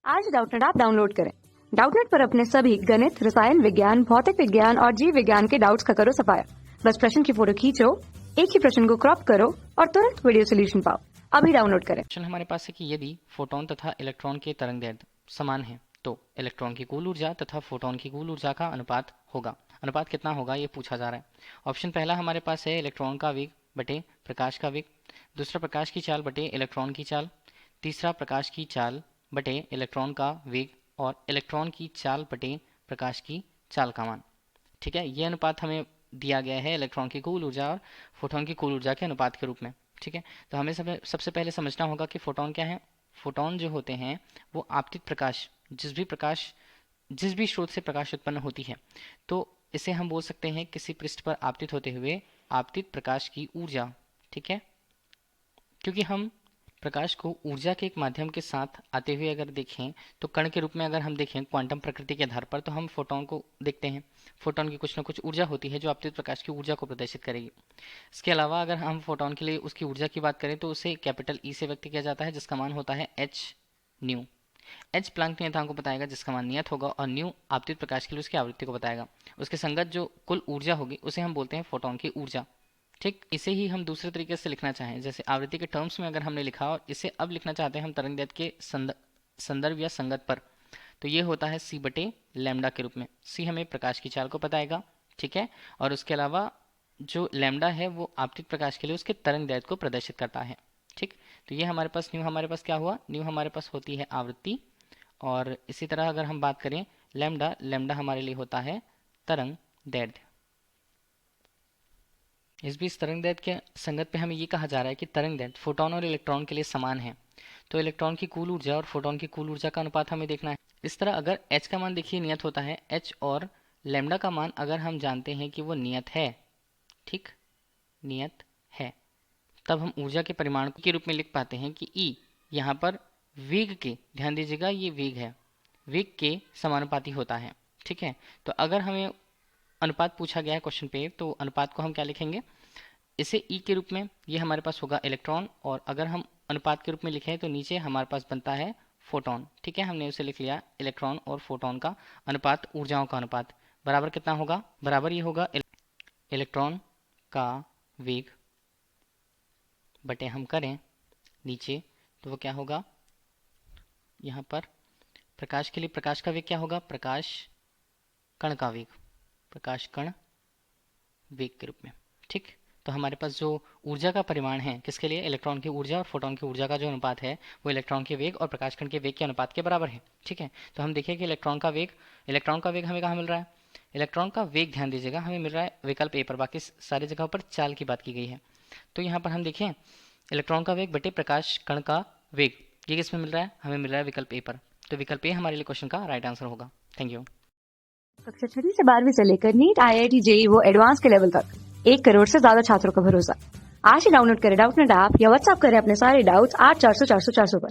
आज Doubtnut app download करें। Doubtnut पर अपने सभी गणित, रसायन विज्ञान, भौतिक विज्ञान और जीव विज्ञान के डाउट्स का करो सफाया। बस प्रश्न की फोटो खींचो, एक ही प्रश्न को क्रॉप करो और तुरंत वीडियो सोल्यूशन पाओ। अभी डाउनलोड करें। क्वेश्चन हमारे पास है कि यदि फोटोन तथा इलेक्ट्रॉन के तरंगदैर्ध्य समान है तो इलेक्ट्रॉन की कुल ऊर्जा तथा फोटोन की कुल ऊर्जा का अनुपात होगा। अनुपात कितना होगा ये पूछा जा रहा है। ऑप्शन पहला हमारे पास है इलेक्ट्रॉन का वेग बटे प्रकाश का वेग, दूसरा प्रकाश की चाल बटे इलेक्ट्रॉन की चाल, तीसरा प्रकाश की चाल बटे इलेक्ट्रॉन का वेग और इलेक्ट्रॉन की चाल बटे प्रकाश की चाल का मान। ठीक है, ये अनुपात हमें दिया गया है इलेक्ट्रॉन की कुल ऊर्जा और फोटोन की कुल ऊर्जा के अनुपात के रूप में। ठीक है, तो हमें सबसे पहले समझना होगा कि फोटोन क्या है। फोटोन जो होते हैं वो आपतित प्रकाश, जिस भी स्रोत से प्रकाश उत्पन्न होती है, तो इसे हम बोल सकते हैं किसी पृष्ठ पर आपतित होते हुए आपतित प्रकाश की ऊर्जा। ठीक है, क्योंकि हम प्रकाश को ऊर्जा के एक माध्यम के साथ आते हुए अगर देखें तो कण के रूप में अगर हम देखें क्वांटम प्रकृति के आधार पर, तो हम फोटोन को देखते हैं। फोटोन की कुछ ना कुछ ऊर्जा होती है जो आपतित प्रकाश की ऊर्जा को प्रदर्शित करेगी। इसके अलावा अगर हम फोटोन के लिए उसकी ऊर्जा की बात करें तो उसे कैपिटल ई से व्यक्त किया जाता है जिसका मान होता है एच न्यू। एच प्लांक नियतांक को बताएगा जिसका मान नियत होगा और न्यू आपतित प्रकाश के लिए उसकी आवृत्ति को बताएगा। उसके संगत जो कुल ऊर्जा होगी उसे हम बोलते हैं फोटोन की ऊर्जा। ठीक, इसे ही हम दूसरे तरीके से लिखना चाहें, जैसे आवृत्ति के टर्म्स में अगर हमने लिखा और इसे अब लिखना चाहते हैं हम तरंगदैर्ध्य के संदर्भ या संगत पर, तो ये होता है सी बटे लैम्डा के रूप में। सी हमें प्रकाश की चाल को बताएगा। ठीक है, और उसके अलावा जो लैम्डा है वो आपतित प्रकाश के लिए उसके तरंगदैर्ध्य को प्रदर्शित करता है। ठीक, तो ये हमारे पास न्यू हमारे पास क्या हुआ, न्यू हमारे पास होती है आवृत्ति। और इसी तरह अगर हम बात करें लैम्डा, लैम्डा हमारे लिए होता है तरंगदैर्ध्य। इस बीच तरंगदैर्ध्य के संगत पे हमें ये कहा जा रहा है कि तरंगदैर्ध्य फोटोन और इलेक्ट्रॉन के लिए समान है, तो इलेक्ट्रॉन की कुल ऊर्जा और फोटोन की कुल ऊर्जा का अनुपात हमें देखना है। इस तरह अगर h का मान देखिए नियत होता है h, और लैम्डा का मान अगर हम जानते हैं कि वो नियत है, ठीक, नियत है, तब हम ऊर्जा के परिमाण के रूप में लिख पाते हैं कि E यहाँ पर वेग के, ध्यान दीजिएगा ये वेग है, वेग के समानुपाती होता है। ठीक है, तो अगर हमें अनुपात पूछा गया है क्वेश्चन पे, तो अनुपात को हम क्या लिखेंगे, इसे ई के रूप में, ये हमारे पास होगा इलेक्ट्रॉन, और अगर हम अनुपात के रूप में लिखें तो नीचे हमारे पास बनता है फोटोन। ठीक है, हमने उसे लिख लिया इलेक्ट्रॉन और फोटोन का अनुपात, ऊर्जाओं का अनुपात बराबर कितना होगा, बराबर ये होगा इलेक्ट्रॉन का वेग बटे हम करें नीचे, तो वो क्या होगा, यहाँ पर प्रकाश के लिए प्रकाश का वेग क्या होगा, प्रकाश कण का वेग, प्रकाश कण वेग के रूप में। ठीक, तो हमारे पास जो ऊर्जा का परिमाण है किसके लिए, इलेक्ट्रॉन की ऊर्जा और फोटोन की ऊर्जा का जो अनुपात है वो इलेक्ट्रॉन के वेग और प्रकाश कण के वेग के अनुपात के बराबर है। ठीक है, तो हम देखिए कि इलेक्ट्रॉन का वेग हमें कहाँ मिल रहा है, इलेक्ट्रॉन का वेग ध्यान दीजिएगा हमें मिल रहा है विकल्प ए पर, बाकी सारी जगह पर चाल की बात की गई है। तो यहाँ पर हम देखें इलेक्ट्रॉन का वेग बटे प्रकाश कण का वेग, ये किस में मिल रहा है, हमें मिल रहा है विकल्प ए पर। तो विकल्प ए हमारे लिए क्वेश्चन का राइट आंसर होगा। Thank you. कक्षा 6 से 12वीं से लेकर नीट, IIT, JEE वो एडवांस के लेवल तक 1 करोड़ से ज्यादा छात्रों का भरोसा। आज ही डाउनलोड करें डाउटनेट ऐप या व्हाट्सएप करें अपने सारे डाउट्स 8400 400 400 पर।